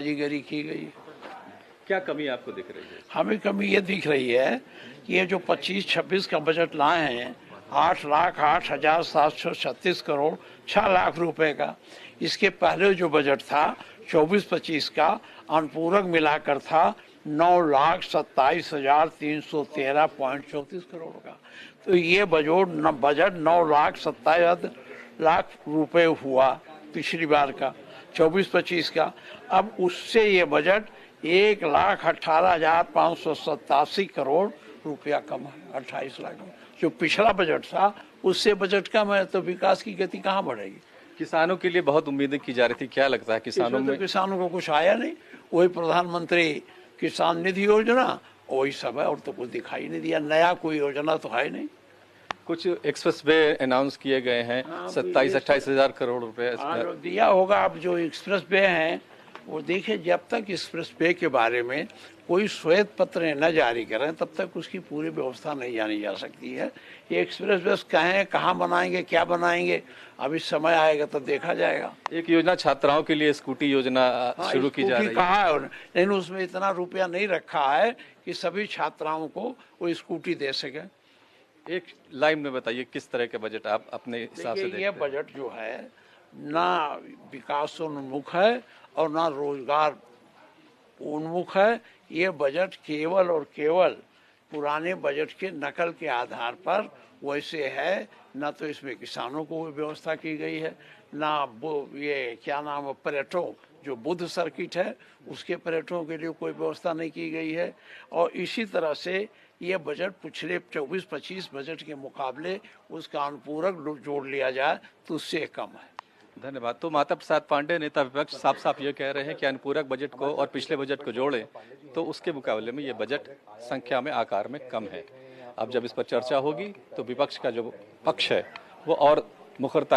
बाजीगरी की गई। क्या कमी आपको दिख रही है? हमें कमी ये दिख रही है कि ये जो 25-26 का बजट लाए हैं 8,08,736 करोड़ 6 लाख रुपए का, इसके पहले जो बजट था 24-25 का अनुपूरक मिलाकर था 9,27,313.34 करोड़ का। तो ये बजट 9,27,000 रुपए हुआ पिछली बार का 24-25 का। अब उससे ये बजट 1,18,587 करोड़ रुपया कम है, 28 लाख। जो पिछला बजट था उससे बजट कम है, तो विकास की गति कहाँ बढ़ेगी? किसानों के लिए बहुत उम्मीदें की जा रही थी, क्या लगता है किसानों में? किसानों को कुछ आया नहीं, वही प्रधानमंत्री किसान निधि योजना वही सब है, और तो कुछ दिखाई नहीं दिया। नया कोई योजना तो है नहीं। कुछ एक्सप्रेस वे अनाउंस किए गए हैं, 27-28 हजार करोड़ रुपए दिया होगा। अब जो एक्सप्रेस वे हैं वो देखिए, जब तक एक्सप्रेस वे के बारे में कोई श्वेत पत्र न जारी करें तब तक उसकी पूरी व्यवस्था नहीं जानी जा सकती है। ये एक्सप्रेस वे कहें कहाँ बनाएंगे, क्या बनाएंगे, अभी समय आएगा तो देखा जाएगा। एक योजना छात्राओं के लिए स्कूटी योजना शुरू की जा रही है। कहा है, लेकिन उसमें इतना रुपया नहीं रखा है कि सभी छात्राओं को वो स्कूटी दे सके। एक लाइन में बताइए किस तरह के बजट आप अपने हिसाब से देखते हैं? ये बजट जो है ना विकासोन्मुख है और ना रोजगार उन्मुख है। ये बजट केवल और केवल पुराने बजट के नकल के आधार पर वैसे है। ना तो इसमें किसानों को व्यवस्था की गई है, ना ये क्या नाम है पर्यटकों, जो बुद्ध सर्किट है उसके पर्यटकों के लिए कोई व्यवस्था नहीं की गई है। और इसी तरह से ये बजट पिछले 24-25 बजट के मुकाबले उसका अनुपूरक जोड़ लिया जाए तो उससे कम है। धन्यवाद। तो माता प्रसाद पांडे, नेता विपक्ष, साफ साफ ये कह रहे हैं कि अनुपूरक बजट को और पिछले बजट को जोड़ें तो उसके मुकाबले में ये बजट संख्या में, आकार में कम है। अब जब इस पर चर्चा होगी तो विपक्ष का जो पक्ष है वो और मुखरता